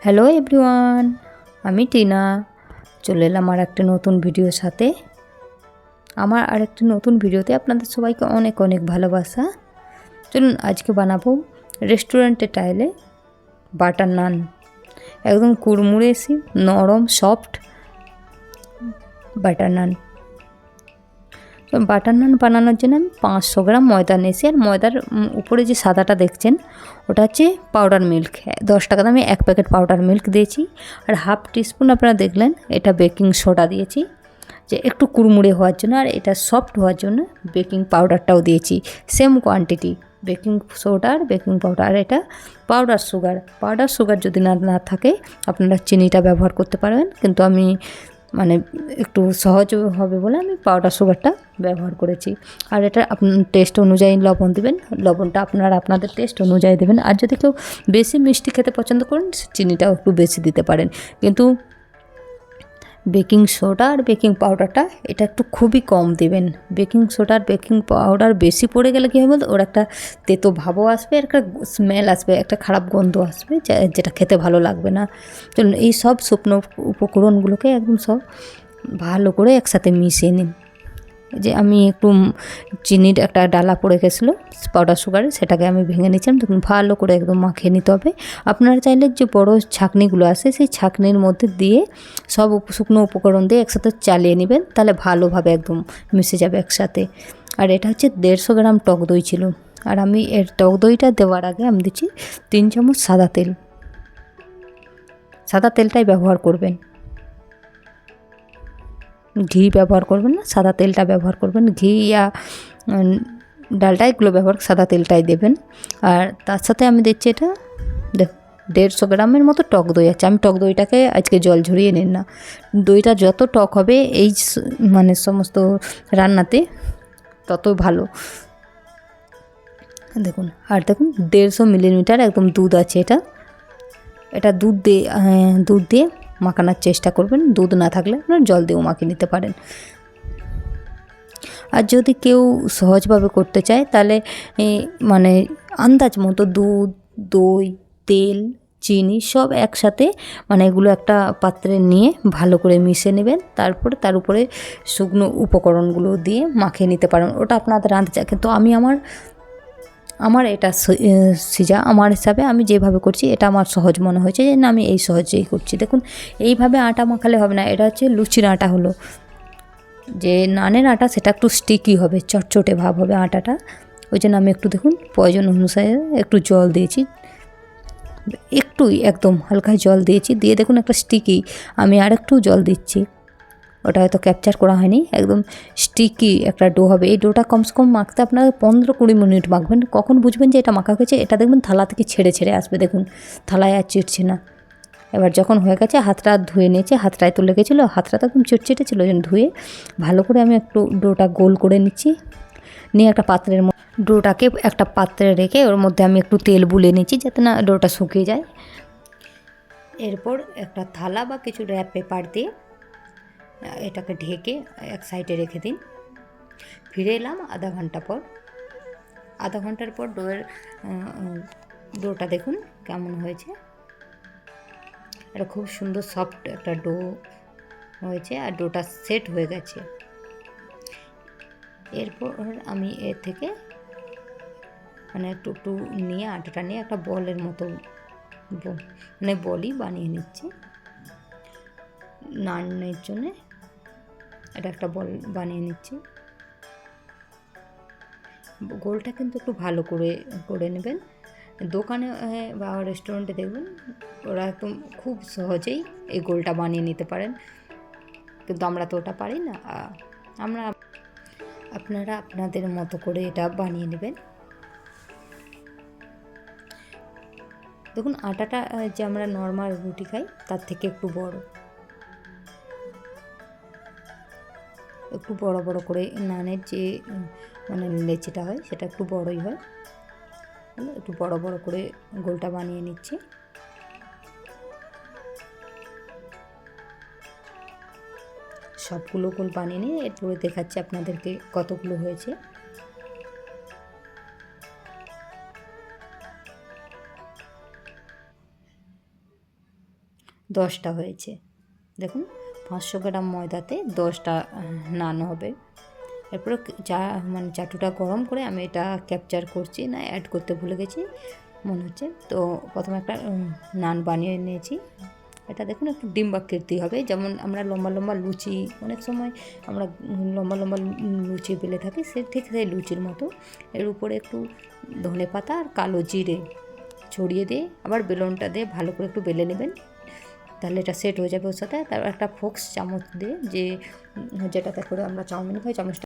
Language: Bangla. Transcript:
হ্যালো এভরিওয়ান, আমি টিনা চলে এলাম আর একটা নতুন ভিডিওর সাথে। আমার আরেকটি নতুন ভিডিওতে আপনাদের সবাইকে অনেক অনেক ভালোবাসা। চলুন আজকে বানাবো রেস্টুরেন্টের স্টাইলে বাটার নান। একদম কুড়মুড়েসি নরম সফট বাটার নান। তো বাটার নান বানানোর জন্য আমি 500 গ্রাম ময়দা নিয়েছি। আর ময়দার উপরে যে সাদাটা দেখছেন ওটা হচ্ছে পাউডার মিল্ক। 10 টাকা দামে 1 প্যাকেট পাউডার মিল্ক দিয়েছি। আর হাফ টিস্পুন আপনারা দেখলেন এটা বেকিং সোডা দিয়েছি, যে একটু কুড়মুড়ে হওয়ার জন্য। আর এটা সফট হওয়ার জন্য বেকিং পাউডারটাও দিয়েছি, সেম কোয়ান্টিটি বেকিং সোডা আর বেকিং পাউডার। আর এটা পাউডার সুগার যদি না থাকে আপনারা চিনিটা ব্যবহার করতে পারবেন, কিন্তু আমি একটু সহজ হবে বলে আমি পাউডার সুগারটা ব্যবহার করেছি। আর এটা আপনার টেস্ট অনুযায়ী লবণ দেবেন, লবণটা আপনারা আপনাদের টেস্ট অনুযায়ী দেবেন। আর যদি কেউ বেশি মিষ্টি খেতে পছন্দ করেন চিনিটাও একটু বেশি দিতে পারেন। কিন্তু বেকিং সোডা আর বেকিং পাউডারটা এটা একটু খুবই কম দেবেন। বেকিং সোডা আর বেকিং পাউডার বেশি পড়ে গেলে কী হবে, ওর একটা তেতো ভাবও আসবে, একটা স্মেল আসবে, একটা খারাপ গন্ধ আসবে, যেটা খেতে ভালো লাগবে না। চলুন এই সব শুকনো উপকরণগুলোকে একদম সব ভালো করে একসাথে মিশিয়ে নিন। যে আমি একটু চিনির একটা ডালা পড়ে গেছিলো পাউডার সুগারে, সেটাকে আমি ভেঙে নিচ্ছিলাম। তখন ভালো করে একদম মাখিয়ে নিতে হবে। আপনারা চাইলে যে বড় ছাঁকনিগুলো আছে সেই ছাঁকনির মধ্যে দিয়ে সব শুকনো উপকরণ দিয়ে একসাথে চালিয়ে নেবেন, তাহলে ভালোভাবে একদম মিশে যাবে একসাথে। আর এটা হচ্ছে 150 গ্রাম টক দই ছিল। আর আমি এর টক দইটা দেওয়ার আগে আমি দিচ্ছি 3 চামচ সাদা তেলটাই ব্যবহার করবেন, ঘি ব্যবহার করবেন না, সাদা তেলটা ব্যবহার করবেন। ঘি ইয়া ডালটা এগুলো সাদা তেলটাই দেবেন। আর তার সাথে আমি দিচ্ছি এটা 150 গ্রামের মতো টক দই আছে। আমি টক দইটাকে আজকে জল ঝরিয়ে নিন না, দইটা যত টক হবে এই সমস্ত রান্নাতে তত ভালো। দেখুন, আর দেখুন 150 মিলিলিটার একদম দুধ আছে। এটা দুধ দিয়ে মাখানোর চেষ্টা করবেন। দুধ না থাকলে আপনার জল দিয়েও মাখিয়ে নিতে পারেন। আর যদি কেউ সহজভাবে করতে চায় তাহলে আন্দাজ মতো দুধ, দই, তেল, চিনি সব একসাথে এগুলো একটা পাত্রে নিয়ে ভালো করে মিশিয়ে নেবেন। তারপরে তার উপরে শুকনো উপকরণগুলো দিয়ে মাখিয়ে নিতে পারেন। ওটা আপনাদের আন্দাজ, কিন্তু আমি আমার এটা আমার হিসাবে আমি যেভাবে করছি এটা আমার সহজ মনে হয়েছে, যে না আমি এই সহজেই করছি। দেখুন এইভাবে আটা মাখালে হবে না, এটা হচ্ছে লুচির আটা হলো। যে নানের আটা সেটা একটু স্টিকি হবে, চটচটে ভাব হবে আটাটা। ওই জন্য আমি একটু দেখুন প্রয়োজন অনুসারে একটু জল দিয়েছি, একদম হালকা জল দিয়েছি। দিয়ে দেখুন একটা স্টিকি, আমি আর একটু জল দিচ্ছি। ওটা হয়তো ক্যাপচার করা হয়নি, একদম স্টিকি একটা ডো হবে। এই ডোটা কমসে কম মাখতে আপনার 15-20 মিনিট মাখবেন। কখন বুঝবেন যে এটা মাখা হয়েছে, এটা দেখবেন থালা থেকে ছেড়ে আসবে। দেখুন থালায় আর চিটছে না। এবার যখন হয়ে গেছে হাতটা ধুয়ে নিয়েছে, হাতটায় তো লেগেছিলো, হাতটা তো একদম চিটচিটে ছিল। ধুয়ে ভালো করে আমি একটু ডোটা গোল করে নিচ্ছি। নিয়ে ডোটাকে একটা পাত্রে রেখে ওর মধ্যে আমি একটু তেল বুলে নিচ্ছি, যাতে না ডোটা শুকিয়ে যায়। এরপর একটা থালা বা কিছু র্যাপ পেপার দিয়ে এটাকে ঢেকে এক সাইডে রেখে দিন। ফিরে এলাম আধা ঘন্টার পর ডোটা দেখুন কেমন হয়েছে। এটা খুব সুন্দর সফট একটা ডো হয়েছে, আর ডোটা সেট হয়ে গেছে। এরপর আমি এর থেকে একটু নিয়ে আটাটা নিয়ে একটা বলের মতো বলই বানিয়ে নিচ্ছি। নানের জন্যে এটা একটা বল বানিয়ে নিচ্ছি। গোলটা কিন্তু একটু ভালো করে নেবেন। দোকানে বা রেস্টুরেন্টে দেখবেন ওরা একদম খুব সহজেই এই গোলটা বানিয়ে নিতে পারেন, কিন্তু আমরা তো ওটা পারি না। আপনারা আপনাদের মতো করে এটা বানিয়ে নেবেন। দেখুন আটাটা যে আমরা নর্মাল রুটি খাই তার থেকে একটু বড় করে নানের যে লেচিটা হয় সেটা একটু বড়ই হয়। একটু বড় করে গোলটা বানিয়ে নিচ্ছি। সবগুলো গোল বানিয়ে নিয়ে এরপরে দেখাচ্ছি আপনাদেরকে কতগুলো হয়েছে। 10টা হয়েছে। দেখুন 500 গ্রাম ময়দাতে 10টা নান হবে। এরপরে চাটুটা গরম করে আমি এটা ক্যাপচার করছি, না অ্যাড করতে ভুলে গেছি মনে হচ্ছে। তো প্রথমে একটা নান বানিয়ে নিয়েছি। এটা দেখুন একটু ডিম্বাকৃতি হবে, যেমন আমরা লম্বা লম্বা লুচি অনেক সময় আমরা লম্বা লম্বা লুচি বেলে থাকি, ঠিক সেই লুচির মতো। এর উপরে একটু ধনে পাতা আর কালো জিরে ছড়িয়ে দিয়ে আবার বেলনটা দিয়ে ভালো করে একটু বেলে নেবেন, তাহলে এটা সেট হয়ে যাবে ওর সাথে। তারপর একটা ফোক্স চামচ দিয়ে যেটাতে করে আমরা চাউমিন খাই, চামচটা